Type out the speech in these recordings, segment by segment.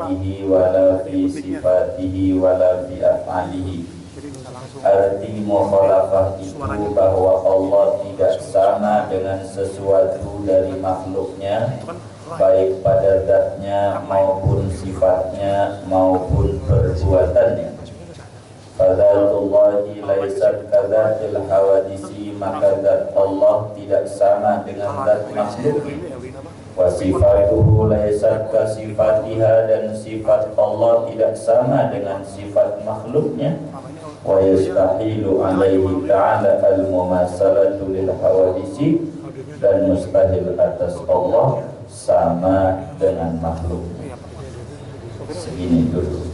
asma'ihi wala fi sifatihi wala fi af'alihi. Arti mukhalafah itu bahwa Allah tidak sama dengan sesuatu dari makhluknya, baik pada zatnya maupun sifatnya maupun perbuatannya. Fadzatullahi laysat kadzatil hawadisi, maka zat Allah tidak sama dengan zat makhluk. Wa sifatuhu laysat kasifatiha, dan sifat Allah tidak sama dengan sifat makhluknya. Wa yastahilu alaihi ta'ala al-mumasalatu lil hawadisi, dan mustahil atas Allah sama dengan makhluk. Segini dulu.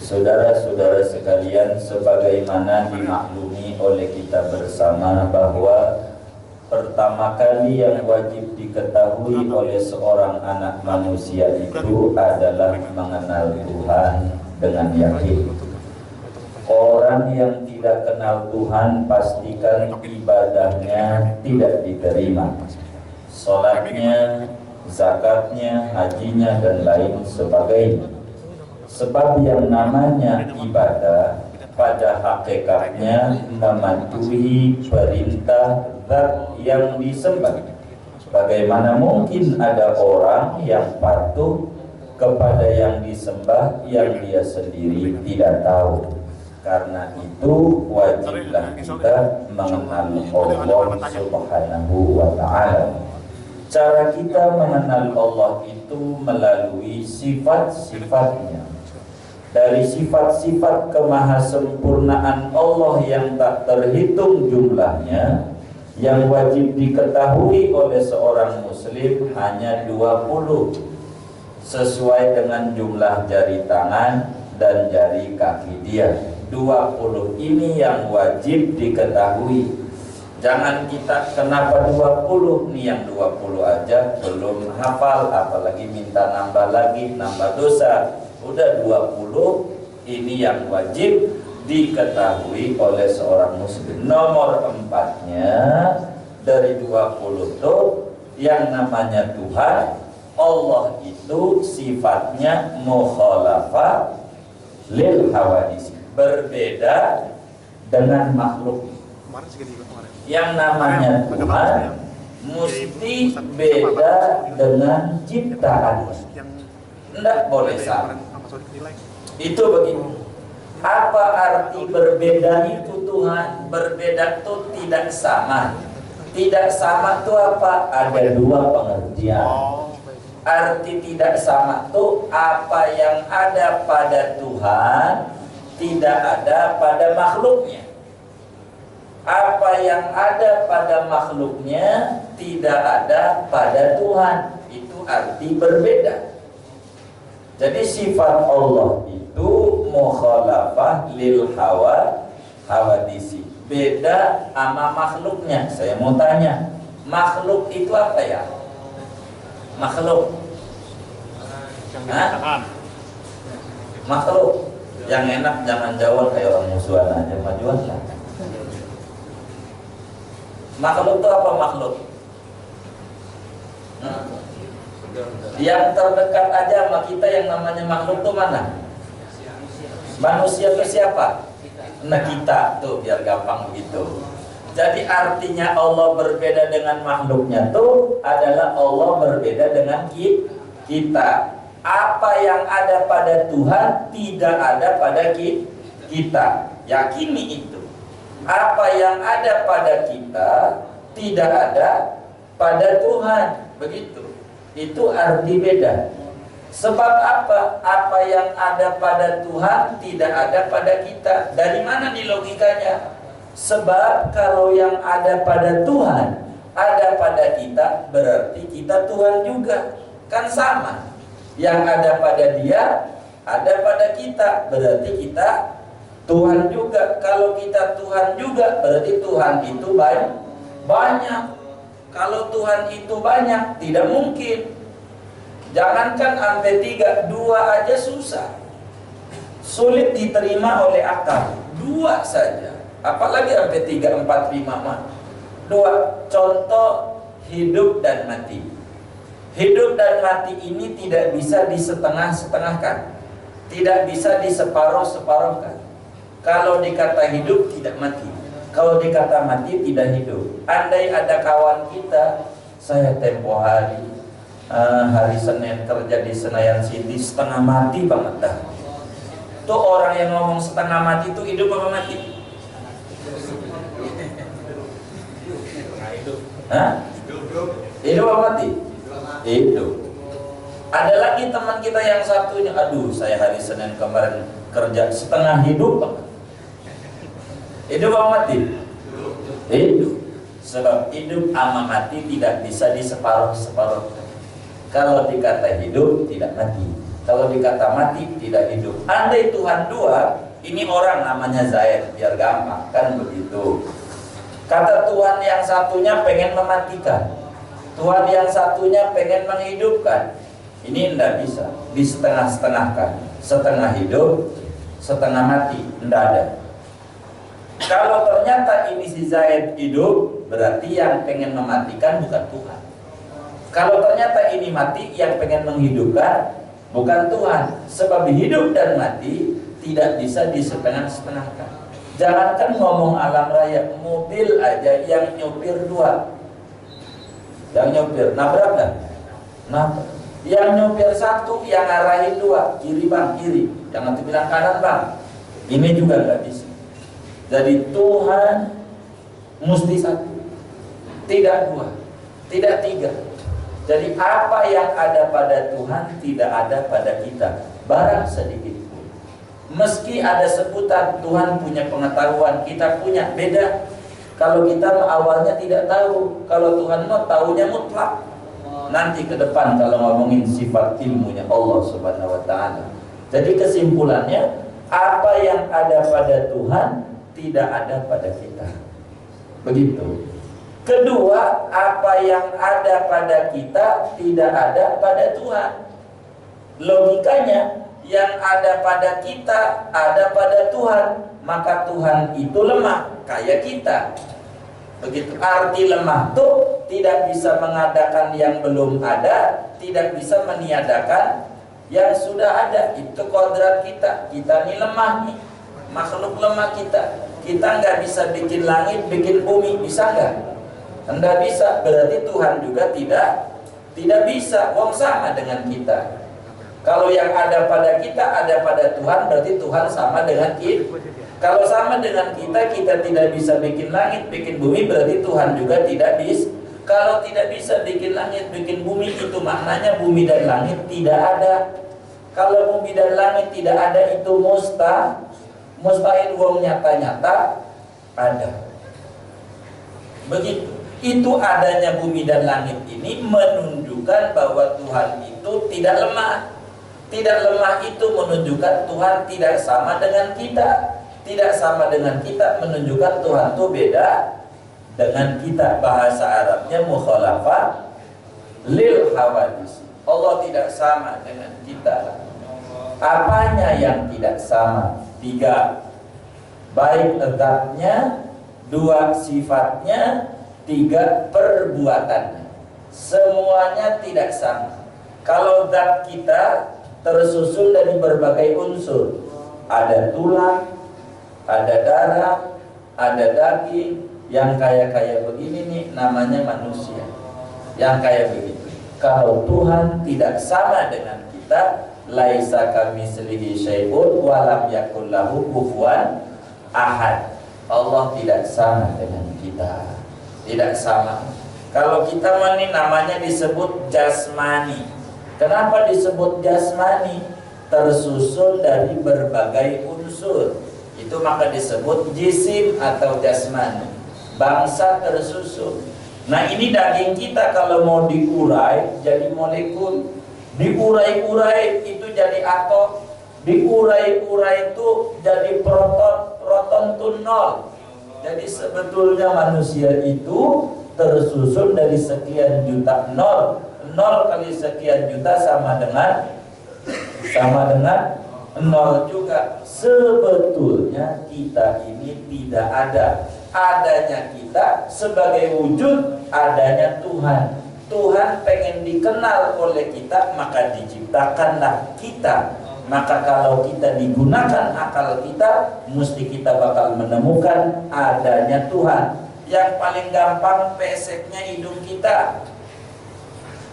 Saudara-saudara sekalian, sebagaimana dimaklumi oleh kita bersama bahwa pertama kali yang wajib diketahui oleh seorang anak manusia itu adalah mengenal Tuhan dengan yakin. Orang yang tidak kenal Tuhan, pastikan ibadahnya tidak diterima. Salatnya, zakatnya, hajinya, dan lain sebagainya. Sebab yang namanya ibadah pada hakikatnya mematuhi perintah zat yang disembah. Bagaimana mungkin ada orang yang patuh kepada yang disembah yang dia sendiri tidak tahu? Karena itu wajiblah kita mengenal Allah Subhanahu wa ta'ala. Cara kita mengenal Allah itu melalui sifat-sifatnya. Dari sifat-sifat kemahasempurnaan Allah yang tak terhitung jumlahnya, yang wajib diketahui oleh seorang muslim hanya 20, sesuai dengan jumlah jari tangan dan jari kaki dia. 20 ini yang wajib diketahui. Jangan kita kenapa 20, nih yang 20 aja belum hafal, apalagi minta nambah lagi, nambah dosa. Udah 20, ini yang wajib diketahui oleh seorang muslim. Nomor 4-nya dari 20 itu yang namanya Tuhan. Allah itu sifatnya mukhalafah lil hawadisi, berbeda dengan makhluk. Yang namanya Tuhan mesti beda dengan ciptaan. Tidak boleh sama. Itu begini. Apa arti berbeda itu Tuhan? Berbeda itu tidak sama. Tidak sama itu apa? Ada dua pengertian. Arti tidak sama itu apa yang ada pada Tuhan tidak ada pada makhluknya. Apa yang ada pada makhluknya tidak ada pada Tuhan. Itu arti berbeda. Jadi sifat Allah itu mukhalafah lil hawadisi, beda sama makhluknya. Saya mau tanya, makhluk itu apa ya? Makhluk, makhluk yang enak jangan jawab kayak orang musuhan aja, majuan lah. Makhluk itu apa makhluk? Yang terdekat aja sama kita yang namanya makhluk itu mana? Manusia itu siapa? Nah kita tuh, biar gampang begitu. Jadi artinya Allah berbeda dengan makhluknya tuh adalah Allah berbeda dengan kita. Apa yang ada pada Tuhan tidak ada pada kita. Yakini itu. Apa yang ada pada kita tidak ada pada Tuhan. Begitu. Itu arti beda. Sebab apa? Apa yang ada pada Tuhan tidak ada pada kita. Dari mana nih logikanya? Sebab kalau yang ada pada Tuhan ada pada kita, berarti kita Tuhan juga. Kan sama. Yang ada pada dia ada pada kita, berarti kita Tuhan juga. Kalau kita Tuhan juga, berarti Tuhan itu banyak. Kalau Tuhan itu banyak, tidak mungkin. Jangankan sampai 3, 2 aja susah. Sulit diterima oleh akal. 2 saja. Apalagi sampai 3, 4, 5 mah. 2, contoh hidup dan mati. Hidup dan mati ini tidak bisa disetengah-setengahkan, tidak bisa diseparuh-separuhkan. Kalau dikata hidup tidak mati, kalau dikata mati tidak hidup. Andai ada kawan kita, saya tempo hari Senin kerja di Senayan City, setengah mati banget dah. Tuh orang yang ngomong setengah mati itu hidup apa mati? Hah? Hidup apa mati? Hidup. Ada lagi teman kita yang satunya, aduh saya hari Senin kemarin kerja setengah hidup banget. Hidup apa mati? Hidup. Sebab hidup sama mati tidak bisa diseparuh-separuhkan. Kalau dikata hidup tidak mati, kalau dikata mati tidak hidup. Andai Tuhan dua, ini orang namanya Zaid, biar gampang kan begitu. Kata Tuhan yang satunya pengen mematikan, Tuhan yang satunya pengen menghidupkan. Ini tidak bisa disetengah-setengahkan, setengah hidup, setengah mati, tidak ada. Kalau ternyata ini si Zaid hidup, berarti yang pengen mematikan bukan Tuhan. Kalau ternyata ini mati, yang pengen menghidupkan bukan Tuhan. Sebab hidup dan mati tidak bisa disetengah-setengahkan. Jangankan ngomong alam raya, mobil aja yang nyopir dua, yang nyopir nabrak kan? Nabrak. Yang nyopir satu, yang ngarahin dua, kiri bang, kiri, yang nanti bilang kanan bang. Ini juga nggak bisa. Jadi Tuhan mesti satu, tidak dua, tidak tiga. Jadi apa yang ada pada Tuhan tidak ada pada kita, barang sedikit pun. Meski ada sebutan Tuhan punya pengetahuan, kita punya beda. Kalau kita awalnya tidak tahu, kalau Tuhan mau tahunya mutlak. Nanti ke depan kalau ngomongin sifat ilmunya Allah Subhanahu wa taala. Jadi kesimpulannya, apa yang ada pada Tuhan tidak ada pada kita. Begitu. Kedua, apa yang ada pada kita tidak ada pada Tuhan. Logikanya, yang ada pada kita ada pada Tuhan, maka Tuhan itu lemah kayak kita. Begitu. Arti lemah itu tidak bisa mengadakan yang belum ada, tidak bisa meniadakan yang sudah ada. Itu kodrat kita. Kita ini lemah nih, makhluk lemah kita. Kita nggak bisa bikin langit, bikin bumi, bisa nggak? Anda bisa, berarti Tuhan juga tidak bisa. Wong sama dengan kita. Kalau yang ada pada kita ada pada Tuhan, berarti Tuhan sama dengan kita. Kalau sama dengan kita, kita tidak bisa bikin langit, bikin bumi, berarti Tuhan juga tidak bisa. Kalau tidak bisa bikin langit, bikin bumi, itu maknanya bumi dan langit tidak ada. Kalau bumi dan langit tidak ada, itu mustahil. Wong nyata-nyata ada. Begitu. Itu adanya bumi dan langit ini menunjukkan bahwa Tuhan itu tidak lemah. Tidak lemah itu menunjukkan Tuhan tidak sama dengan kita. Tidak sama dengan kita menunjukkan Tuhan itu beda dengan kita. Bahasa Arabnya mukhalafah lil hawadis. Allah tidak sama dengan kita. Apanya yang tidak sama? 3. Baik zatnya, 2 sifatnya, 3 perbuatannya. Semuanya tidak sama. Kalau zat kita tersusun dari berbagai unsur, ada tulang, ada darah, ada daging. Yang kayak begini nih namanya manusia, yang kayak begitu. Kalau Tuhan tidak sama dengan kita, laisa kamitslihi syai'un wa lam yakul lahu kufuwan ahad. Allah tidak sama dengan kita. Tidak sama. Kalau kita ini namanya disebut jasmani. Kenapa disebut jasmani? Tersusun dari berbagai unsur. Itu maka disebut jisim atau jasmani. Bangsa tersusun. Nah ini daging kita kalau mau diurai jadi molekul. Diurai-urai itu jadi atom. Diurai-urai itu jadi proton. Proton itu 0. Jadi sebetulnya manusia itu tersusun dari sekian juta 0 kali sekian juta sama dengan 0 juga. Sebetulnya kita ini tidak ada. Adanya kita sebagai wujud adanya Tuhan. Tuhan pengen dikenal oleh kita, maka diciptakanlah kita. Maka kalau kita digunakan akal kita, mesti kita bakal menemukan adanya Tuhan. Yang paling gampang peseknya hidung kita.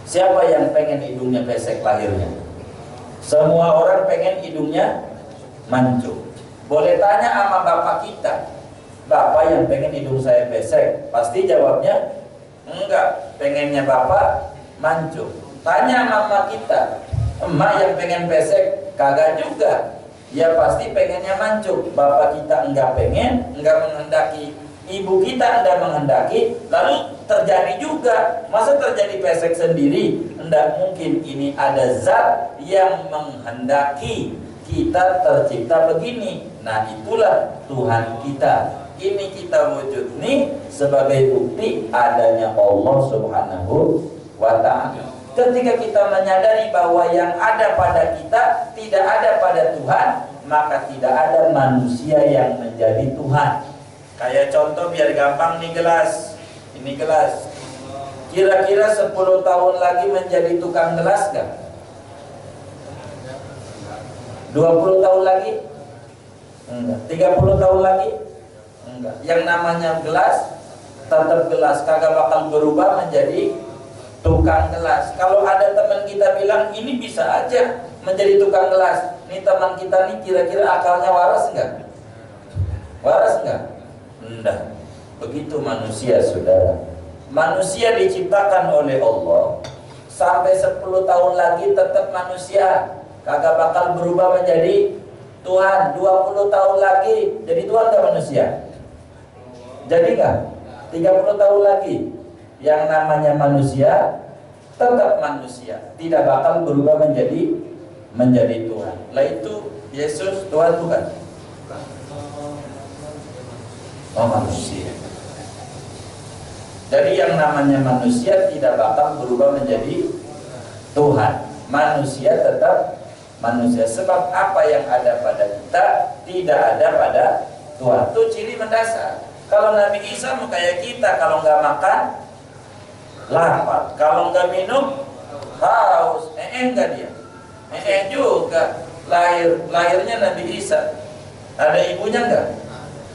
Siapa yang pengen hidungnya pesek lahirnya? Semua orang pengen hidungnya mancung. Boleh tanya sama bapak kita, bapak yang pengen hidung saya pesek, pasti jawabnya enggak, pengennya bapak mancung. Tanya mama kita, emak yang pengen pesek, kagak juga, ya pasti pengennya mancung. Bapak kita enggak pengen, enggak menghendaki, ibu kita enggak menghendaki, lalu terjadi juga. Masa terjadi pesek sendiri? Enggak mungkin. Ini ada zat yang menghendaki kita tercipta begini. Nah, itulah Tuhan kita. Ini kita wujud nih sebagai bukti adanya Allah Subhanahu wa ta'ala. Ketika kita menyadari bahwa yang ada pada kita tidak ada pada Tuhan, maka tidak ada manusia yang menjadi Tuhan. Kayak contoh biar gampang nih, gelas. Ini gelas. Kira-kira 10 tahun lagi menjadi tukang gelas gak? 20 tahun lagi? Enggak. 30 tahun lagi? Enggak. Yang namanya gelas tetap gelas, kagak bakal berubah menjadi tukang gelas. Kalau ada teman kita bilang ini bisa aja menjadi tukang gelas, ini teman kita nih kira-kira akalnya waras enggak? Waras enggak? Enggak. Begitu manusia, saudara. Manusia diciptakan oleh Allah, sampai 10 tahun lagi tetap manusia, kagak bakal berubah menjadi Tuhan. 20 tahun lagi jadi Tuhan gak manusia? Jadi gak? 30 tahun lagi yang namanya manusia tetap manusia, tidak bakal berubah menjadi Tuhan. Lah itu Yesus Tuhan bukan? Oh, manusia. Jadi yang namanya manusia tidak bakal berubah menjadi Tuhan. Manusia tetap manusia. Sebab apa yang ada pada kita tidak ada pada Tuhan. Itu ciri mendasar. Kalau Nabi Isa mau kayak kita, kalau nggak makan lapar, kalau nggak minum haus. Enggak dia. Juga lahirnya Nabi Isa. Ada ibunya nggak?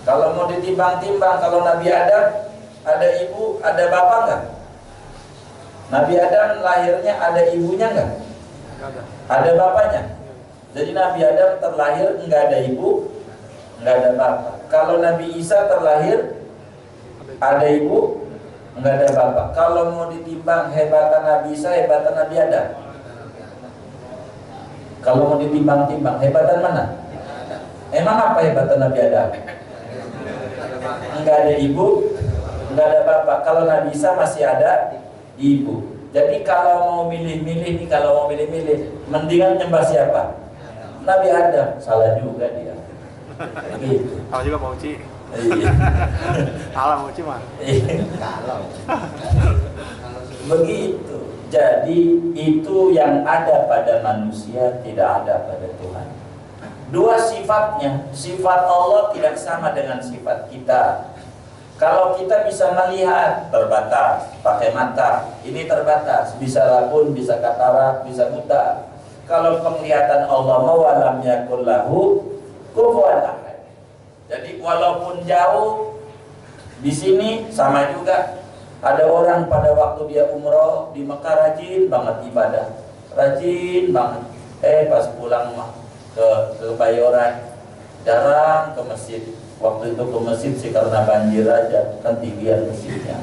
Kalau mau ditimbang-timbang, kalau Nabi Adam ada ibu, ada bapak nggak? Nabi Adam lahirnya ada ibunya nggak? Ada bapaknya. Jadi Nabi Adam terlahir nggak ada ibu, nggak ada bapak. Kalau Nabi Isa terlahir ada ibu, nggak ada bapak. Kalau mau ditimbang hebatan Nabi Isa, hebatan Nabi Adam. Kalau mau ditimbang-timbang hebatan mana? Emang apa hebatan Nabi Adam? Nggak ada ibu, nggak ada bapak. Kalau Nabi Isa masih ada ibu. Jadi kalau mau milih-milih nih, kalau mau milih-milih, mendingan nyembah siapa? Nabi Adam. Salah juga dia. Begitu. Salah juga Pak Uci. Iya. Salah Pak Uci mah. Kalau begitu. Jadi itu yang ada pada manusia tidak ada pada Tuhan. Dua sifatnya, sifat Allah tidak sama dengan sifat kita. Kalau kita bisa melihat terbatas, pakai mata, ini terbatas, bisa rabun, bisa katarak, bisa buta. Kalau penglihatan Allah walam yakul lahu kufuwan ahad. Jadi walaupun jauh di sini sama juga. Ada orang pada waktu dia umroh di Mekah rajin banget ibadah, rajin banget. Pas pulang ke Bayoran jarang ke masjid. Waktu itu ke masjid sih karena banjir aja, kan tinggian masjidnya.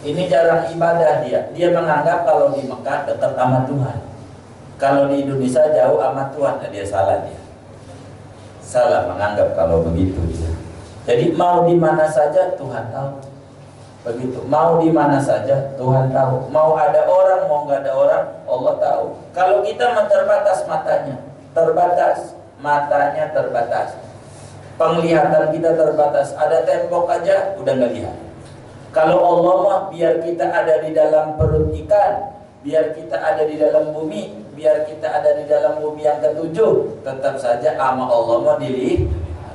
Ini jarang ibadah dia. Dia menganggap kalau di Mekah dekat sama Tuhan, kalau di Indonesia jauh sama Tuhan. Nah, dia salah dia. Salah menganggap kalau begitu dia. Jadi mau di mana saja Tuhan tahu. Begitu. Mau di mana saja Tuhan tahu. Mau ada orang, mau nggak ada orang, Allah tahu. Kalau kita terbatas matanya, terbatas matanya, terbatas. Penglihatan kita terbatas. Ada tembok aja udah nggak lihat. Kalau Allah mah biar kita ada di dalam perut ikan, biar kita ada di dalam bumi, biar kita ada di dalam bumi yang ketujuh, tetap saja ama Allah mah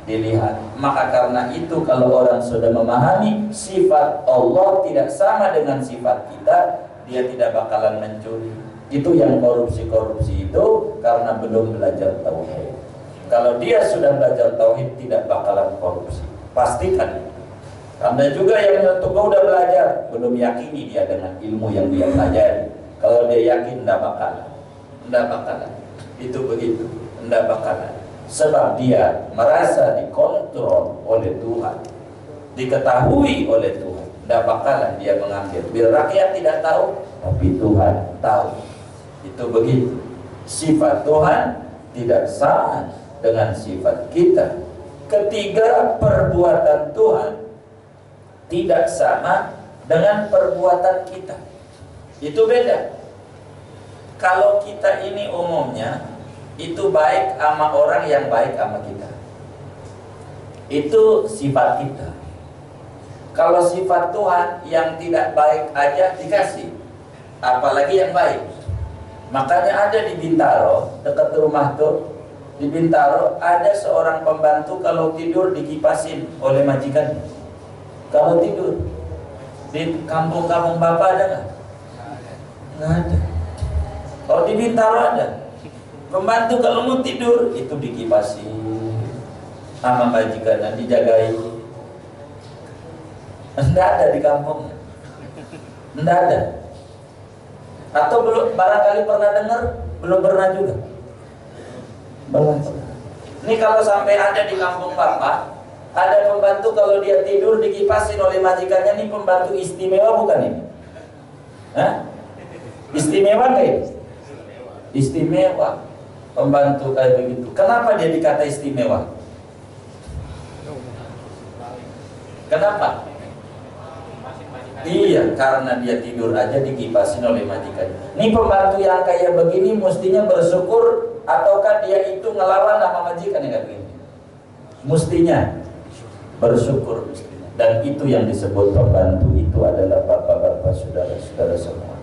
dilihat. Maka karena itu kalau orang sudah memahami sifat Allah tidak sama dengan sifat kita, dia tidak bakalan mencuri. Itu yang korupsi-korupsi itu karena belum belajar tauhid. Kalau dia sudah belajar tauhid tidak bakalan korupsi. Pastikan. Anda juga yang udah belajar, belum yakini dia dengan ilmu yang dia pelajari. Kalau dia yakin tidak bakalan. Itu begitu, tidak bakalan. Sebab dia merasa dikontrol oleh Tuhan, diketahui oleh Tuhan. Tidak bakalan dia mengambil. Biar rakyat tidak tahu, tapi Tuhan tahu. Itu begitu. Sifat Tuhan tidak sama dengan sifat kita. Ketiga, perbuatan Tuhan tidak sama dengan perbuatan kita. Itu beda. Kalau kita ini umumnya itu baik sama orang yang baik sama kita. Itu sifat kita. Kalau sifat Tuhan yang tidak baik aja dikasih, apalagi yang baik. Makanya ada di Bintaro, dekat rumah tuh, di Bintaro ada seorang pembantu kalau tidur dikipasin oleh majikan. Kalau tidur di kampung-kampung Bapak ada nggak? Nggak ada. Kalau di Bintaro ada. Pembantu kalau mau tidur itu dikipasin sama majikan dan dijagai. Nggak ada di kampung. Nggak ada. Atau belum, barangkali pernah dengar, belum pernah juga. Belum. Ini kalau sampai ada di kampung Bapak, ada pembantu kalau dia tidur dikipasin oleh majikannya, ini pembantu istimewa bukan ini? Hah? Istimewa nggak ini? Istimewa. Pembantu kayak begitu. Kenapa dia dikata istimewa? Kenapa? Iya, karena dia tidur aja dikipasin oleh majikan. Ini pembantu yang kayak begini mestinya bersyukur, ataukah dia itu ngelawan sama majikan yang kayak begini? Mestinya bersyukur. Dan itu yang disebut pembantu itu adalah bapak-bapak, saudara-saudara semua.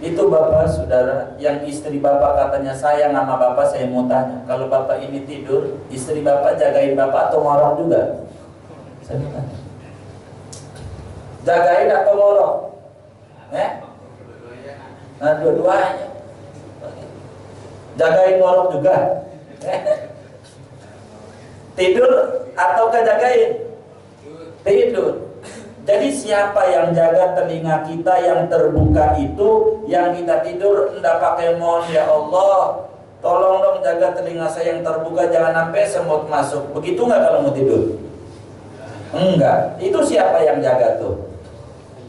Itu bapak, saudara, yang istri bapak katanya sayang sama bapak, saya mau tanya, kalau bapak ini tidur, istri bapak jagain bapak atau ngorok juga? Saya mau tanya. Jagain atau ngorok? Nah, dua-duanya. Jagain ngorok juga. Tidur atau jagain? Tidur. Jadi siapa yang jaga telinga kita yang terbuka itu, yang kita tidur enggak pakai mohon ya Allah, tolong dong jaga telinga saya yang terbuka, jangan sampai semut masuk. Begitu nggak kalau mau tidur? Enggak. Itu siapa yang jaga tuh?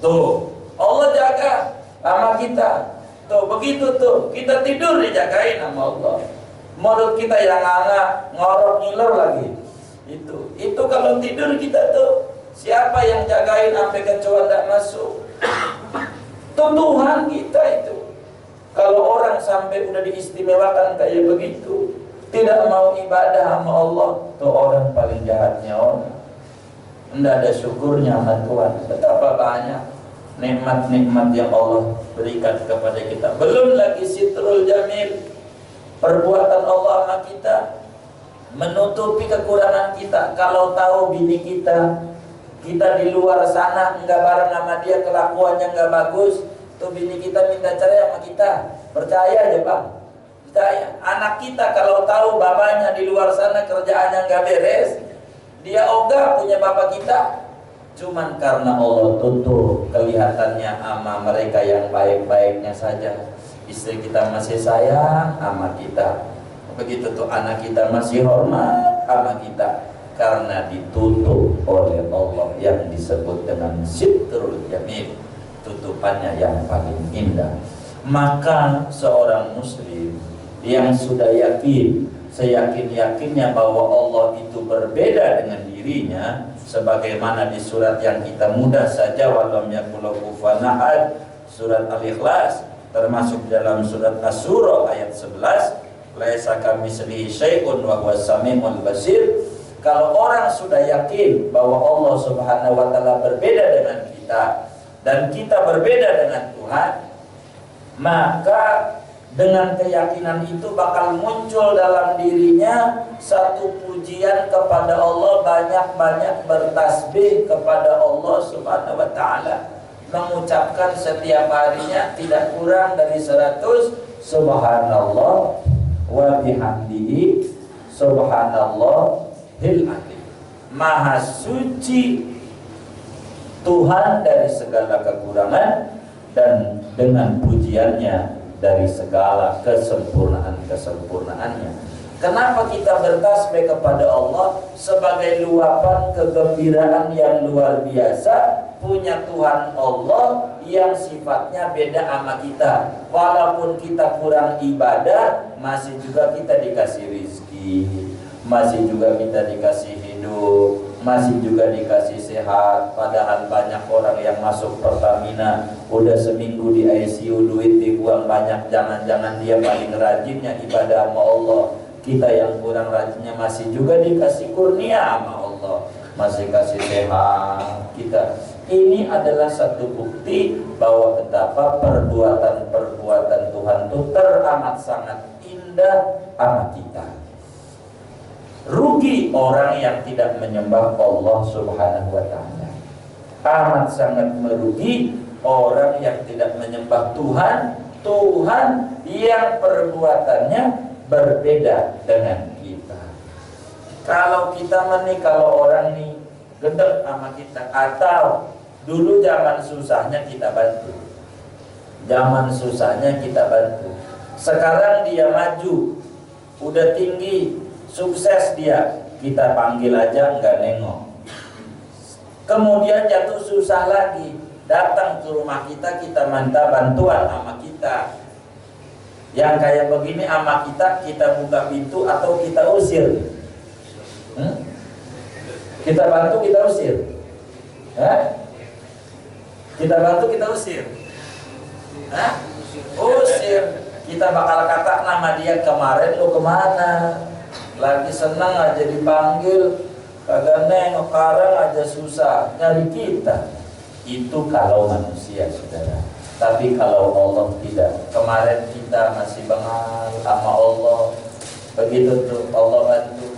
Tuh, Allah jaga sama kita. Tuh, begitu tuh, kita tidur dijagain sama Allah. Mulut kita yang ngorok ngiler lagi. Itu kalau tidur kita tuh, siapa yang jagain sampai kecoa tidak masuk? Tuh Tuhan kita itu. Kalau orang sampai udah diistimewakan kayak begitu, tidak mau ibadah sama Allah, tuh orang paling jahatnya orang. Tidak ada syukurnya sama Tuhan. Betapa banyak nikmat-nikmat yang Allah berikan kepada kita. Belum lagi sitrul jamil, perbuatan Allah sama kita, menutupi kekurangan kita. Kalau tahu bini kita di luar sana enggak bareng sama dia, kelakuannya enggak bagus, tuh bini kita minta cerai sama kita, percaya aja Bang, percaya. Anak kita kalau tahu bapaknya di luar sana kerjaannya enggak beres, dia ogah punya bapak kita, cuman karena Allah tutup kelihatannya sama mereka yang baik-baiknya saja. Istri kita masih sayang sama kita, begitu tuh anak kita masih hormat sama kita, karena ditutup oleh Allah yang disebut dengan sitrul jamil, tutupannya yang paling indah. Maka seorang muslim yang sudah yakin, seyakin-yakinnya bahwa Allah itu berbeda dengan dirinya, sebagaimana di surat yang kita mudah saja, walam yakul kufuwan ahad, surat Al-Ikhlas, termasuk dalam surat Asy-Syura ayat 11, laisa kamitslihi syai'un wa huwas samiul basir. Kalau orang sudah yakin bahwa Allah Subhanahu wa taala berbeda dengan kita dan kita berbeda dengan Tuhan, maka dengan keyakinan itu bakal muncul dalam dirinya satu pujian kepada Allah, banyak-banyak bertasbih kepada Allah Subhanahu wa taala. mengucapkan setiap harinya tidak kurang dari 100 subhanallah wa bihamdihi subhanallahil azim. Maha suci Tuhan dari segala kekurangan dan dengan pujiannya dari segala kesempurnaannya. Kenapa kita bertasbih kepada Allah? Sebagai luapan kegembiraan yang luar biasa. Punya Tuhan Allah yang sifatnya beda sama kita. Walaupun kita kurang ibadah, masih juga kita dikasih rizki, masih juga kita dikasih hidup, masih juga dikasih sehat. Padahal banyak orang yang masuk Pertamina udah seminggu di ICU, duit dibuang banyak. Jangan-jangan dia paling rajinnya ibadah sama Allah. Kita yang kurang rajinnya masih juga dikasih kurnia sama Allah, masih kasih sehat kita. Ini adalah satu bukti bahwa betapa perbuatan Tuhan itu teramat sangat indah sama kita. Rugi orang yang tidak menyembah Allah Subhanahu wa ta'ala. Amat sangat merugi orang yang tidak menyembah Tuhan yang perbuatannya berbeda dengan kita. Kalau kalau orang nih gedek sama kita, atau dulu zaman susahnya kita bantu, sekarang dia maju, udah tinggi, sukses dia, kita panggil aja nggak nengok. Kemudian jatuh susah lagi, datang ke rumah kita minta bantuan sama kita. Yang kayak begini sama kita buka pintu atau kita usir? Kita bantu, kita usir? Kita bantu, kita usir? Usir. Kita bakal kata nama dia, kemarin lu kemana? Lagi senang aja dipanggil, kagak nengok, sekarang aja susah nyari kita. Itu kalau manusia, saudara. Tapi kalau Allah tidak. Kemarin kita masih bengal sama Allah, begitu tuh Allah bantu.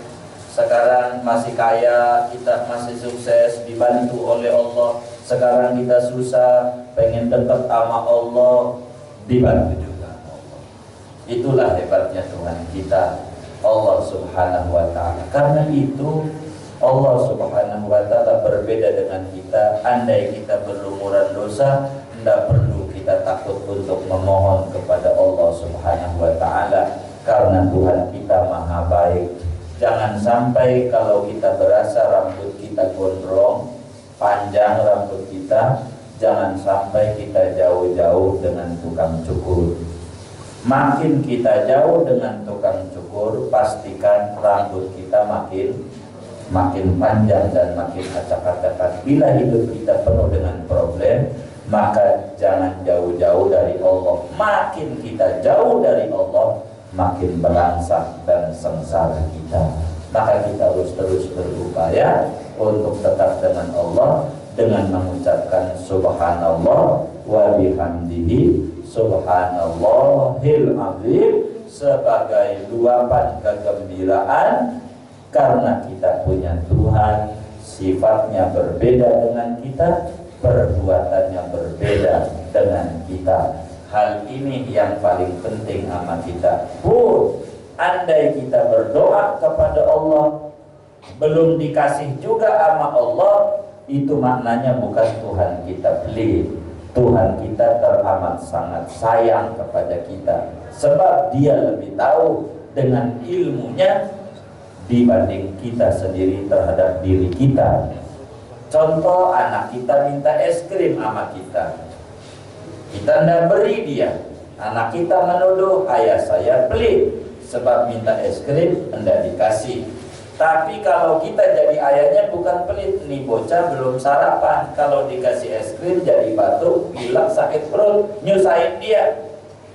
Sekarang masih kaya, kita masih sukses, dibantu oleh Allah. Sekarang kita susah, pengen dekat sama Allah, dibantu juga Allah. Itulah hebatnya Tuhan kita, Allah Subhanahu wa ta'ala. Karena itu Allah Subhanahu wa ta'ala berbeda dengan kita. Andai kita berlumuran dosa, tidak perlu kita takut untuk memohon kepada Allah Subhanahu wa ta'ala, karena Tuhan kita maha baik. Jangan sampai kalau kita berasa rambut kita gondrong, panjang rambut kita, jangan sampai kita jauh-jauh dengan tukang cukur. Makin kita jauh dengan tukang cukur, pastikan rambut kita makin panjang dan makin acak-acakan. Bila hidup kita penuh dengan problem, maka jangan jauh-jauh dari Allah. Makin kita jauh dari Allah, makin berangsak dan sengsara kita. Maka kita harus terus berupaya untuk tetap dengan Allah, dengan mengucapkan subhanallah wa bihamdihi subhanallahil azim, sebagai luapan kegembiraan karena kita punya Tuhan, sifatnya berbeda dengan kita, perbuatannya berbeda dengan kita. Hal ini yang paling penting sama kita. Andai kita berdoa kepada Allah belum dikasih juga sama Allah, itu maknanya bukan Tuhan kita pelit. Tuhan kita teramat sangat sayang kepada kita, sebab dia lebih tahu dengan ilmunya dibanding kita sendiri terhadap diri kita. Contoh, anak kita minta es krim sama kita tidak beri dia. Anak kita menuduh ayah saya pelit sebab minta es krim tidak dikasih. Tapi kalau kita jadi ayahnya bukan pelit, nih bocah belum sarapan, kalau dikasih es krim jadi batuk, pilek, sakit perut, nyusahin dia.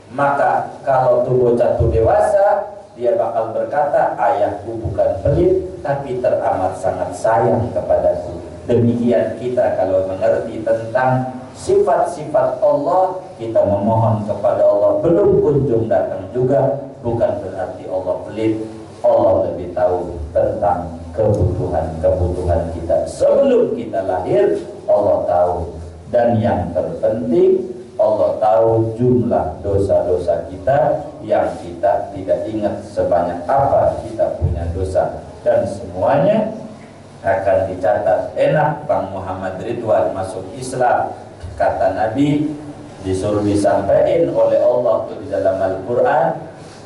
Maka kalau tuh bocah tuh dewasa, dia bakal berkata, ayahku bukan pelit, tapi teramat sangat sayang kepadaku. Demikian kita kalau mengerti tentang sifat-sifat Allah, kita memohon kepada Allah belum kunjung datang juga, bukan berarti Allah pelit. Allah lebih tahu tentang kebutuhan-kebutuhan kita sebelum kita lahir. Allah tahu Dan yang terpenting, Allah tahu jumlah dosa-dosa kita yang kita tidak ingat sebanyak apa kita punya dosa. Dan semuanya akan dicatat. Enak Bang Muhammad Ridwan masuk Islam. Kata Nabi, disuruh disampaikan oleh Allah di dalam Al-Quran.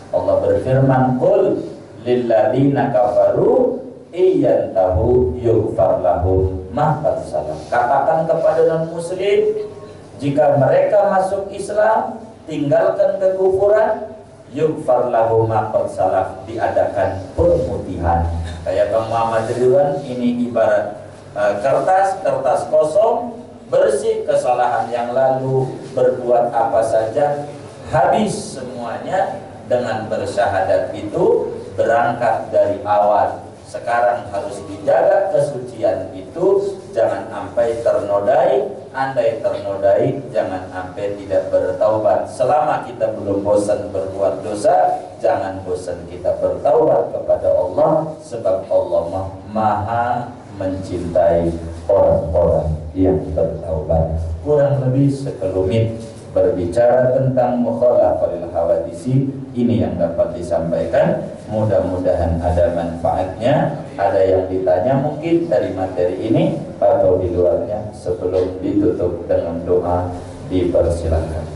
Allah berfirman, qul lilladzina kafaru iyantahu yughfar lahum ma qad salaf. Katakan kepada non-muslim, jika mereka masuk Islam, tinggalkan kekufuran, yughfar lahum ma qad salaf, diadakan pemutihan. Kayak Bang Muhammad Ridwan, ini ibarat kertas kosong, bersih kesalahan yang lalu, berbuat apa saja, habis semuanya. Dengan bersyahadat itu berangkat dari awal. Sekarang harus dijaga kesucian itu, jangan sampai ternodai. Andai ternodai, jangan sampai tidak bertaubat. Selama kita belum bosan berbuat dosa, jangan bosan kita bertaubat kepada Allah, sebab Allah maha mencintai orang-orang yang bertaubat. Kurang lebih sekelumit berbicara tentang mukhalafahil hawadisi, ini yang dapat disampaikan. Mudah-mudahan ada manfaatnya. Ada yang ditanya mungkin dari materi ini atau di luarnya. Sebelum ditutup dengan doa, dipersilakan.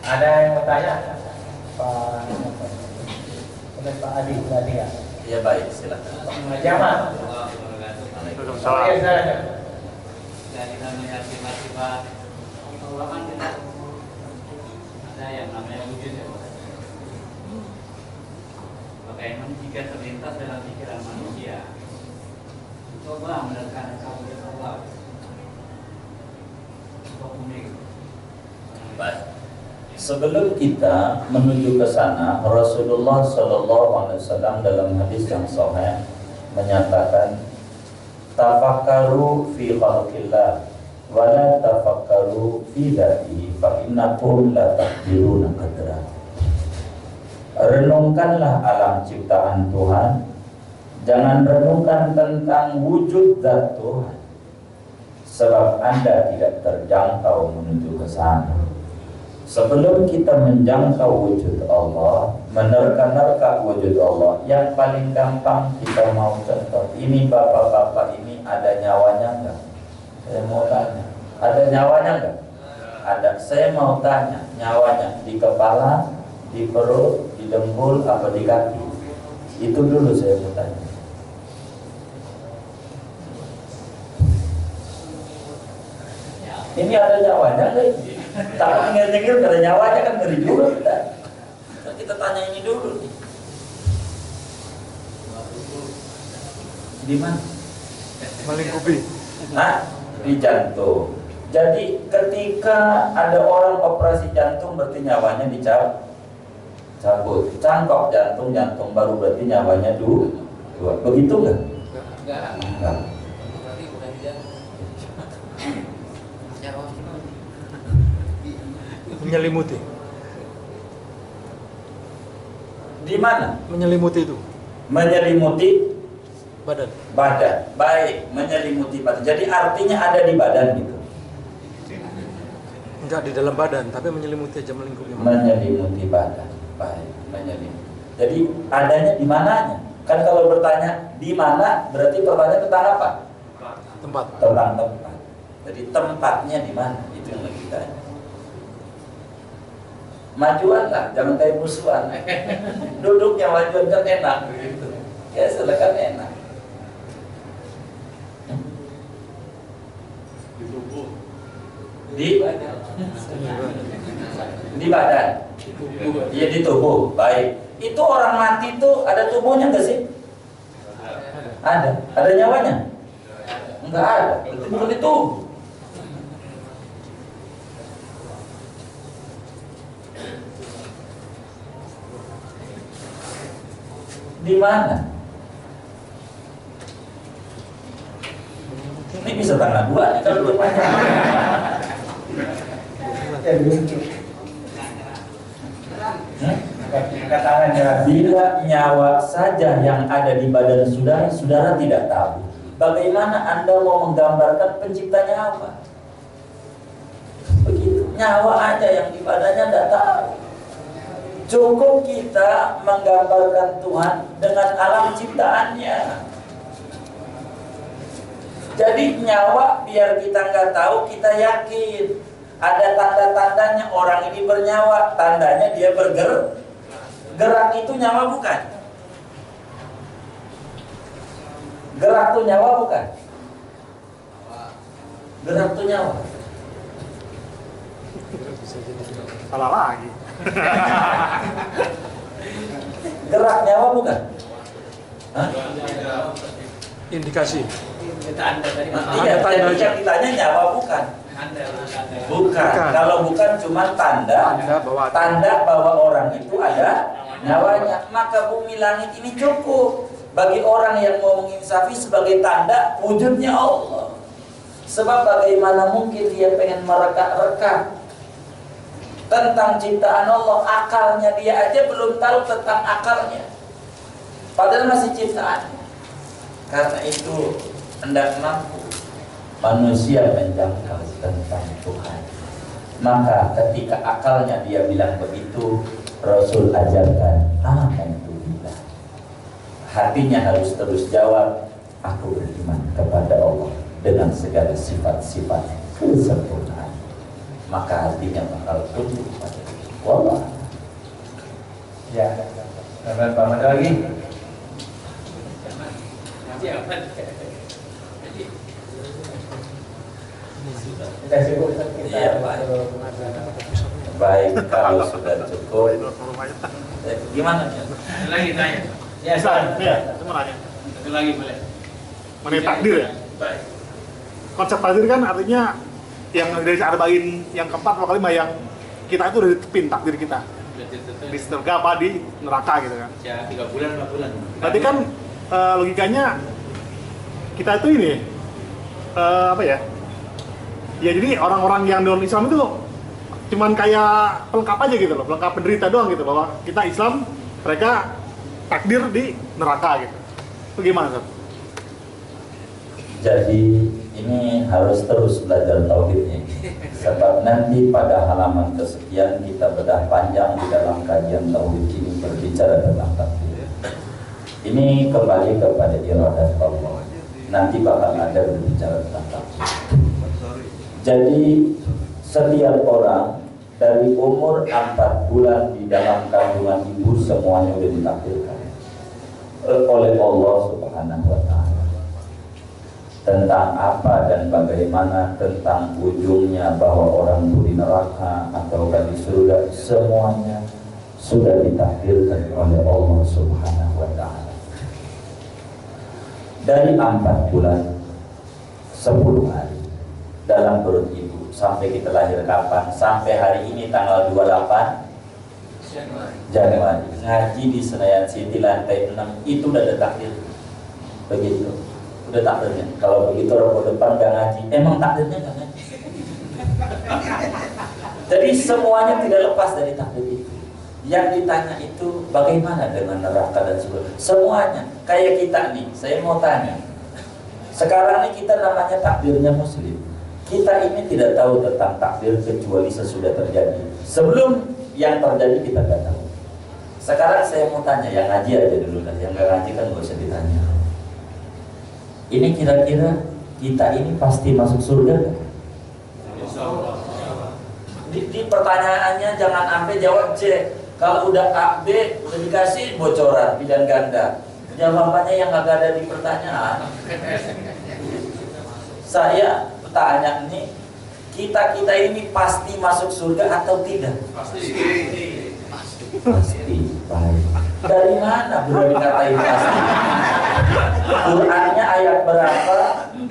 Ada yang mau tanya? Pak Adi ya? Ya baik, silakan. Pak Jamal. Waalaikumsalam. Dari namanya tiba-tiba kan kita ada yang namanya wujud ya. Bagaimana jika terlintas dalam pikiran manusia, coba menekan wujud Allah. Baik. Sebelum kita menuju ke sana, Rasulullah SAW dalam hadis yang sahih menyatakan, tafakkaru fi khalqillah wa la tafakkaru fi dzatihi fa innakum la taqdiruna qadra. Renungkanlah alam ciptaan Tuhan, jangan renungkan tentang wujud zat Tuhan, sebab Anda tidak terjangkau menuju ke sana. Sebelum kita menjangkau wujud Allah, menerka-nerka wujud Allah, yang paling gampang kita mau contoh. Ini bapak-bapak ini ada nyawanya enggak? Saya mau tanya, ada nyawanya enggak? Ada. Saya mau tanya, nyawanya di kepala, di perut, di dengkul, apa di kaki? Itu dulu saya mau tanya. Ini ada nyawanya enggak? Takut nyengir-nyengir karena nyawanya kan ngeri juga kita. Kita tanya ini dulu nih. Di mana? Melingkupi. Nah, di jantung. Jadi ketika ada orang operasi jantung, berarti nyawanya dicabut. Cangkok jantung baru, berarti nyawanya dua. Begitu enggak? Enggak. Menyelimuti. Di mana? Menyelimuti itu Menyelimuti badan. badan. Baik, menyelimuti badan. Jadi artinya ada di badan gitu. Enggak di dalam badan, tapi menyelimuti aja, melingkupi. Menyelimuti badan. Baik, menyelimuti. Jadi adanya di mananya? Kan kalau bertanya di mana, berarti pertanyaan tentang apa? Tempat. Tentang tempat. Jadi tempatnya di mana? Itu yang lagi ditanya. Majuan lah, jangan kayak musuhan. Duduknya majuan kan enak begitu. Ya silakan enak. Di badan. Iya, di tubuh. Baik. Itu orang mati itu ada tubuhnya nggak sih? Ada. Ada nyawanya? Enggak ada. Itu bukan di tubuh. Di mana? Ini bisa tanggal 2 nih kalau 2 panjang. Tangannya. Bila nyawa saja yang ada di badan saudara, saudara tidak tahu. Bagaimana Anda mau menggambarkan penciptanya apa? Begitu, nyawa aja yang di badannya tidak tahu. Cukup kita menggambarkan Tuhan dengan alam ciptaannya. Jadi nyawa biar kita nggak tahu, kita yakin ada tanda-tandanya orang ini bernyawa, tandanya dia bergerak. Gerak itu nyawa bukan? Gerak itu nyawa bukan? Gerak itu nyawa. Salah lagi. Gerak nyawa bukan? Hah? Indikasi. Iya, jadi yang ditanya nyawa bukan? Bukan. Kalau bukan cuma tanda bahwa orang itu ada nyawanya. Maka bumi langit ini cukup bagi orang yang mau menginsafi sebagai tanda wujudnya Allah. Sebab bagaimana mungkin dia pengen mereka-reka tentang ciptaan Allah, akalnya dia aja belum tahu tentang akalnya, padahal masih ciptaan. Karena itu hendak mampu manusia menjangkau tentang Tuhan. Maka ketika akalnya dia bilang begitu, Rasul ajarkan alhamdulillah. Hatinya harus terus jawab, aku beriman kepada Allah dengan segala sifat-sifat kesempurnaan. Maka hatinya bakal tunduk pada Allah. Ya, sampai Pak Mada lagi. Kita cukup. Iya, Pak. Baik, kalau sudah cukup. Gimana ya? Lagi tanya. Ya, San. Ya, saya mau nanya. Satu lagi boleh. Mengenai takdir ya. Baik. Konsep takdir kan artinya yang dari cara bagian yang keempat atau kelima yang kita itu udah ditepin takdir kita di surga apa di neraka gitu kan. Ya 3 bulan 4 bulan. Berarti kan logikanya kita itu ini apa ya? Ya jadi orang-orang yang non Islam itu cuman kayak pelengkap aja gitu loh, pelengkap penderita doang gitu, bahwa kita Islam, mereka takdir di neraka gitu. Itu gimana Sob? Jadi ini harus terus belajar tauhidnya. Sebab nanti pada halaman kesekian kita bedah panjang di dalam kajian tauhid ini berbicara tentang takdir. Ini kembali kepada iradat Allah. Nanti bakal ada berbicara tentang takdir. Jadi setiap orang dari umur 4 bulan di dalam kandungan ibu semuanya sudah ditakdirkan oleh Allah Subhanahu wa Ta'ala. Tentang apa dan bagaimana, tentang ujungnya bahwa orang itu di neraka atau di surga, semuanya sudah ditakdirkan oleh Allah Subhanahu wa Ta'ala. Dari 4 bulan 10 hari dalam perut ibu sampai kita lahir kapan? Sampai hari ini tanggal 28 Januari. Ngaji di Senayan City lantai 6 itu udah ada takdir. Begitu. Udah takdirnya. Kalau begitu orang depan gak ngaji, emang takdirnya gak ngaji. Jadi semuanya tidak lepas dari takdir itu. Yang ditanya itu bagaimana dengan neraka dan surga. Semuanya. Kayak kita nih, saya mau tanya. Sekarang ini kita namanya takdirnya muslim. Kita ini tidak tahu tentang takdir kecuali sesudah terjadi. Sebelum yang terjadi kita tidak tahu. Sekarang saya mau tanya, yang ngaji aja dulu dah. Yang gak ngaji kan gak usah ditanya. Ini kira-kira kita ini pasti masuk surga kan? Di pertanyaannya jangan sampai jawab C. Kalau udah A, B, udah dikasih bocoran pilihan ganda. Jawabannya yang agak ada di pertanyaan. Saya tanya nih, kita ini pasti masuk surga atau tidak? Pasti. Baik. Dari mana berani katain pasti? Qurannya ayat berapa?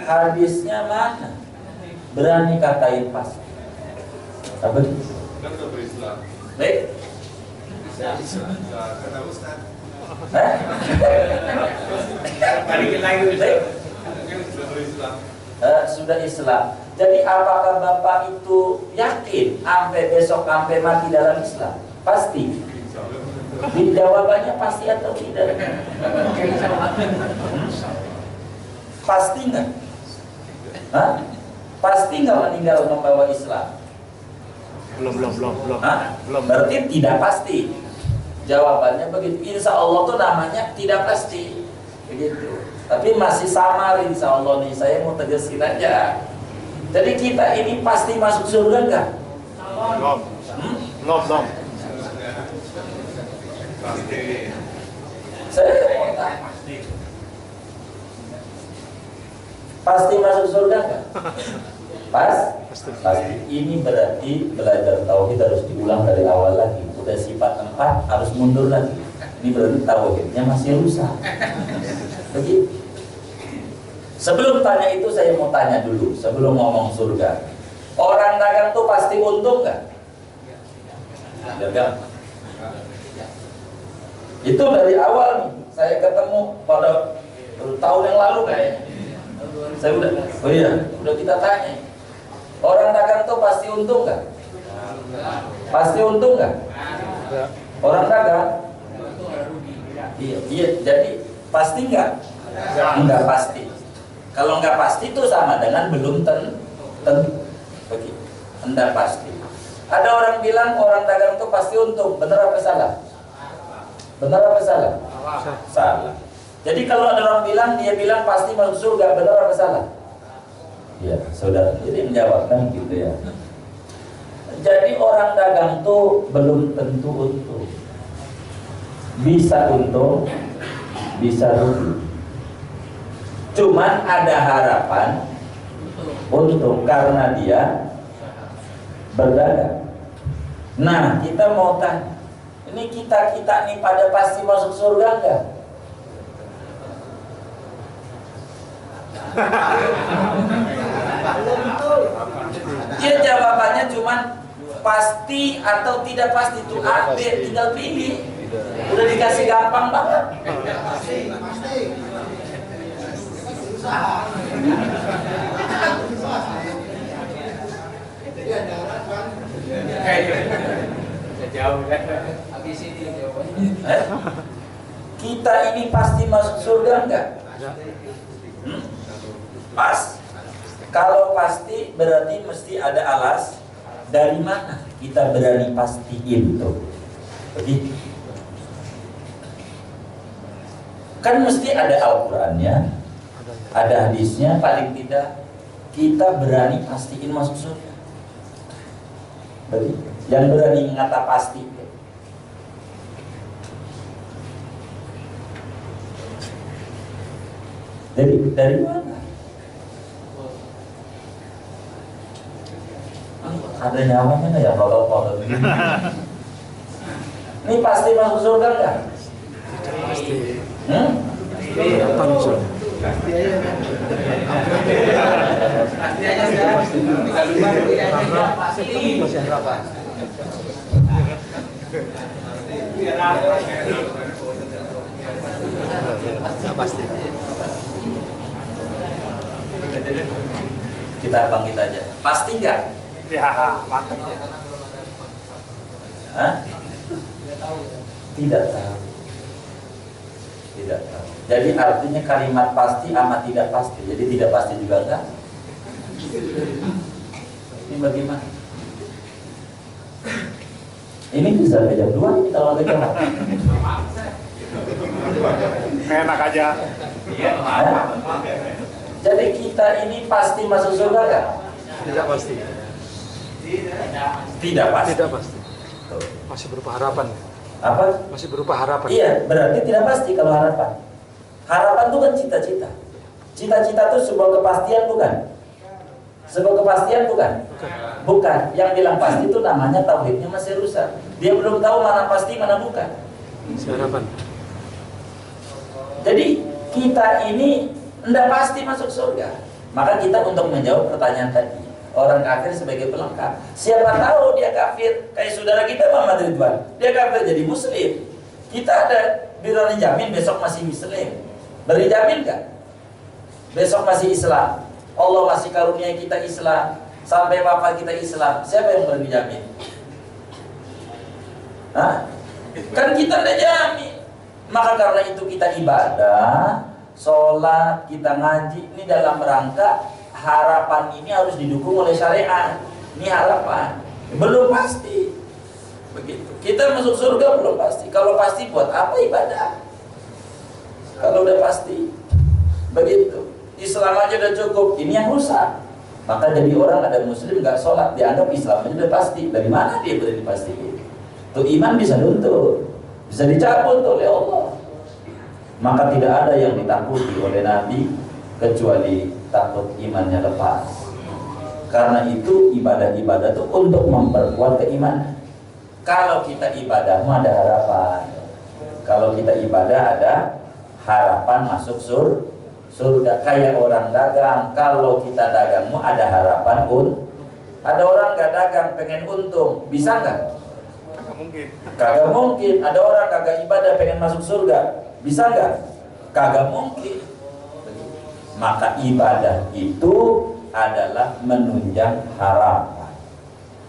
Hadisnya mana? Berani katain pasti. Apa? Kan udah berislam. Baik. Kata Ustaz. Balikin lagi Baik. Kan sudah berislam. Sudah Islam. Jadi apakah Bapak itu yakin sampai besok sampai mati dalam Islam? Pasti. Jawabannya pasti atau tidak? Pasti nggak? Hah? Pasti nggak meninggal membawa Islam? Belum. Hah? Berarti tidak pasti. Jawabannya begitu. Insya Allah tuh namanya tidak pasti. Begitu. Tapi masih samar insya Allah nih. Saya mau tegasin aja. Jadi kita ini pasti masuk surga nggak? Belum. Pasti. Saya mau tanya. Pasti masuk surga nggak? Pasti. Ini berarti belajar tauhid harus diulang dari awal lagi. Udah sifat 4 harus mundur lagi. Ini berarti tauhidnya masih rusak. Begitu. Sebelum tanya itu saya mau tanya dulu. Sebelum ngomong surga, orang dagang tuh pasti untung nggak? Dagang. Itu dari awal nih. Saya ketemu pada tahun yang lalu kayaknya. Saya udah kita tanya. Orang dagang tuh pasti untung nggak? Pasti untung nggak? Orang dagang? Iya. Jadi pasti nggak? Nggak pasti. Kalau nggak pasti itu sama dengan belum tentu. Begitu. Nggak pasti. Ada orang bilang orang dagang tuh pasti untung. Benar apa salah? Benar apa salah? Salah. Jadi kalau ada orang bilang, dia bilang pasti masuk surga, benar apa salah? Ya, saudara, jadi menjawabkan gitu ya. Jadi orang dagang tuh belum tentu untung. Bisa untung, bisa rugi. Cuman ada harapan untung karena dia berdagang. Nah, kita mau tanya, ini kita nih pada pasti masuk surga enggak? Ya jawabannya cuman pasti atau tidak pasti itu A, B, tinggal pilih. Udah dikasih gampang banget. Kita ini pasti masuk surga enggak? Pas. Kalau pasti berarti mesti ada alas. Dari mana kita berani pastiin tuh? Begitu. Kan mesti ada Al-Qur'annya, ada hadisnya, paling tidak kita berani pastiin masuk surga. Begitu. Yang berani mengata pasti. Dari mana? Ada nyawanya nggak ya kalau ini pasti masuk surga nggak? Pasti. Pasti aja. Masih harapan. Pasti. Kita bangkit aja. Pasti nggak? Ya, mantap. Hah? Tidak tahu. Tidak tahu. Jadi artinya kalimat pasti amat tidak pasti. Jadi tidak pasti juga enggak? Ini bagaimana? Ini bisa beda dua ini kalau ada jawab. Enak aja. Hah? Jadi kita ini pasti masuk surga nggak? Tidak pasti. Tidak pasti. Tidak pasti. Masih berupa harapan. Apa? Masih berupa harapan. Iya, berarti tidak pasti kalau harapan. Harapan itu kan cita-cita. Cita-cita itu sebuah kepastian bukan? Sebuah kepastian bukan? Bukan. Yang bilang pasti itu namanya tauhidnya masih rusak. Dia belum tahu mana pasti mana bukan. Masih harapan. Jadi kita ini tidak pasti masuk surga. Maka kita untuk menjawab pertanyaan tadi, orang kafir sebagai pelengkap. Siapa tahu dia kafir, kayak saudara kita Muhammad Ridwan, dia kafir jadi muslim. Kita ada berani jamin besok masih muslim. Beri jamin kan? Besok masih Islam. Allah masih karunia kita Islam. Sampai wafat kita Islam. Siapa yang berani jamin? Hah? Kan kita tidak jamin. Maka karena itu kita ibadah, sholat, kita ngaji, ini dalam rangka harapan ini harus didukung oleh syariat. Ini harapan, belum pasti. Begitu. Kita masuk surga belum pasti. Kalau pasti buat apa ibadah? Kalau udah pasti, begitu. Islam aja udah cukup, ini yang rusak. Maka jadi orang ada muslim nggak sholat, dianggap Islamnya udah pasti. Dari mana dia boleh dipastikan? Tuh iman bisa luntur, bisa dicabut oleh Allah. Maka tidak ada yang ditakuti oleh Nabi kecuali takut imannya lepas. Karena itu ibadah-ibadah itu untuk memperkuat keimanan. Kalau kita ibadah ada harapan. Kalau kita ibadah ada harapan masuk surga. Kayak orang dagang, kalau kita dagang ada harapan ada orang nggak dagang pengen untung, bisa nggak? Kagak mungkin. Kagak mungkin. Ada orang kagak ibadah pengen masuk surga, bisa nggak? Kagak mungkin. Maka ibadah itu adalah menunjang harapan.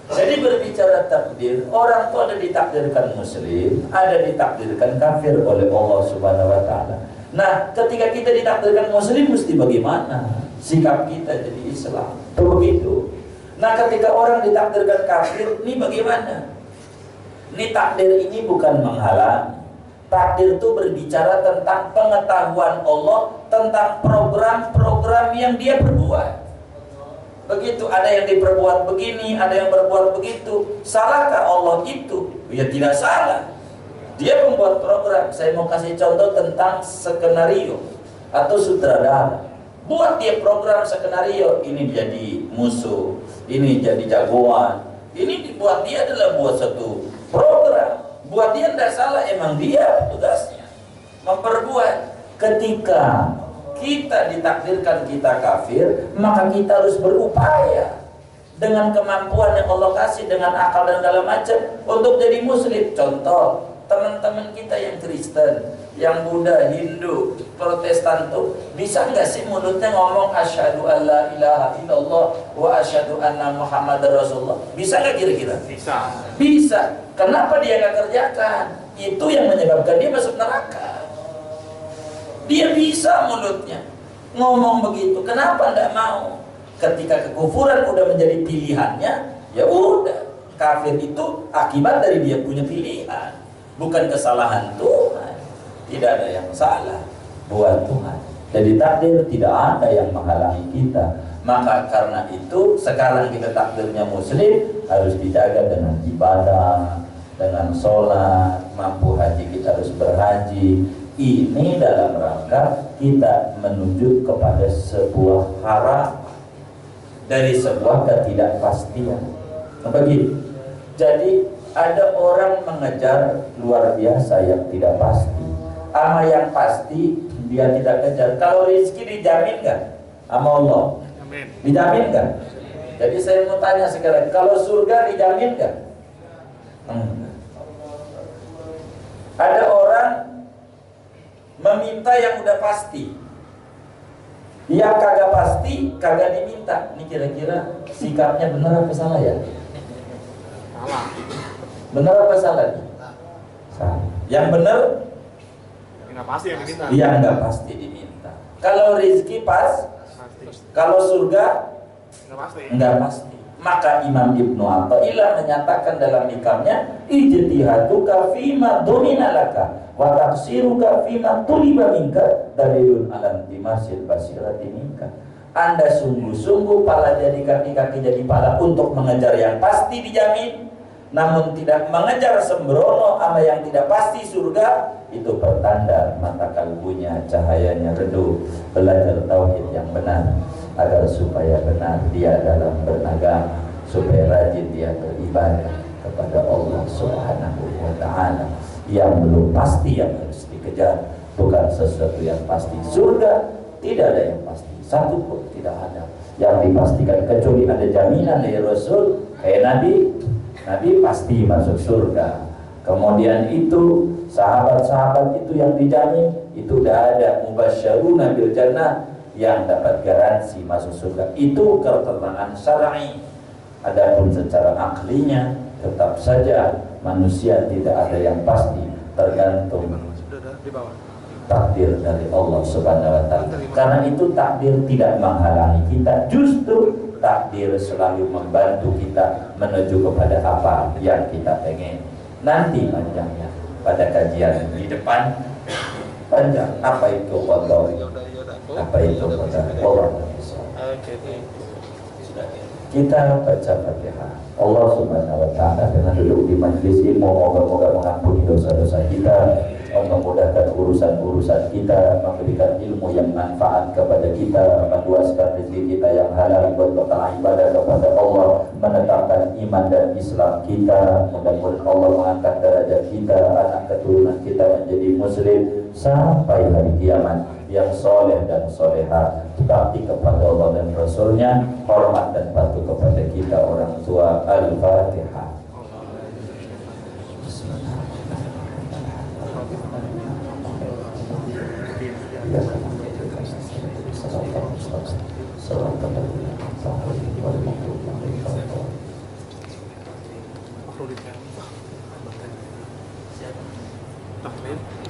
Jadi berbicara takdir, orang itu ada ditakdirkan muslim, ada ditakdirkan kafir oleh Allah Subhanahu wa taala. Nah, ketika kita ditakdirkan muslim mesti bagaimana? Sikap kita jadi Islam. Itu begitu. Nah, ketika orang ditakdirkan kafir, ini bagaimana? Ini takdir ini bukan menghalang. Takdir itu berbicara tentang pengetahuan Allah tentang program-program yang dia perbuat. Begitu, ada yang diperbuat begini, ada yang berbuat begitu. Salahkah Allah itu? Ya tidak salah. Dia membuat program. Saya mau kasih contoh tentang skenario atau sutradara. Buat dia program skenario, ini jadi musuh, ini jadi jagoan. Ini dibuat dia adalah buat satu program. Buat dia tidak salah, emang dia tugasnya memperbuat. Ketika kita ditakdirkan kita kafir, maka kita harus berupaya dengan kemampuan yang Allah kasih, dengan akal dan segala macam untuk jadi muslim. Contoh, teman-teman kita yang Kristen, yang Buddha, Hindu, Protestan tuh bisa nggak sih mulutnya ngomong asyhadu alla ilaha illallah wa asyhadu anna muhammadar rasulullah? Bisa nggak kira-kira? Bisa. Bisa. Kenapa dia nggak kerjakan? Itu yang menyebabkan dia masuk neraka. Dia bisa mulutnya ngomong begitu. Kenapa nggak mau? Ketika kekufuran udah menjadi pilihannya, ya udah. Kafir itu akibat dari dia punya pilihan, bukan kesalahan Tuhan. Tidak ada yang salah buat Tuhan. Jadi takdir tidak ada yang menghalangi kita. Maka karena itu sekarang kita takdirnya muslim, harus dijaga dengan ibadah, dengan sholat, mampu haji kita harus berhaji. Ini dalam rangka kita menuju kepada sebuah harapan dari sebuah ketidakpastian. Begitu. Jadi ada orang mengejar luar biasa yang tidak pasti. Ama yang pasti dia tidak kejar. Kalau rezeki dijamin nggak sama Allah? Amin. Dijamin nggak? Jadi saya mau tanya sekarang, kalau surga dijamin nggak? Ada orang meminta yang udah pasti. Dia kagak pasti, kagak diminta. Ini kira-kira sikapnya benar apa salah ya? Salah. Benar apa salah? Salah. Yang benar? Nggak pasti yang diminta. Dia nggak pasti diminta. Kalau rezeki pas, Pasti. kalau surga Nggak pasti. nggak pasti. Maka Imam Ibnu Athaillah menyatakan dalam hikamnya, ijtihaduka fima domina laka wa tafsiruka fima tuliba minka dalilun alam dimasil basirati minka. Anda sungguh-sungguh pala jadi kaki-kaki jadi pala untuk mengejar yang pasti dijamin, namun tidak mengejar sembrono ama yang tidak pasti surga. Itu pertanda mata kalbunya cahayanya redup. Belajar tauhid yang benar agar supaya benar dia dalam beragama, supaya rajin dia beribadah kepada Allah Subhanahu wa taala. Yang belum pasti yang harus dikejar, bukan sesuatu yang pasti. Surga tidak ada yang pasti, satu pun tidak ada yang dipastikan kecuali ada jaminan dari Rasul. Kayak Nabi pasti masuk surga. Kemudian itu sahabat-sahabat itu yang dijamin, itu udah ada mubasysyaruna bil jannah yang dapat garansi masuk surga. Itu ketentuan syar'i. Adapun secara aklinya tetap saja manusia tidak ada yang pasti, tergantung Sudah ada di bawah. takdir dari Allah Subhanahu wa taala. Karena itu takdir tidak menghalangi kita, justru takdir selalu membantu kita menuju kepada apa yang kita pengen. Nanti panjangnya pada kajian di depan panjang apa itu qada, apa itu qada Allah. Kita baca Fatihah. Allah Subhanahu wa taala dengan duduk di majelis ilmu, moga-moga mengampuni dosa-dosa kita, memudahkan urusan-urusan kita, memberikan ilmu yang manfaat kepada kita, meluaskan rezeki kita yang halal buat bekal ibadah kepada Allah, menetapkan iman dan Islam kita. Mudah-mudahan Allah mengangkat derajat kita, anak keturunan kita menjadi muslim sampai hari kiamat yang soleh dan soleha, bakti kepada Allah dan Rasulnya, hormat dan patuh kepada kita orang tua. Al-Fatihah. Taklim.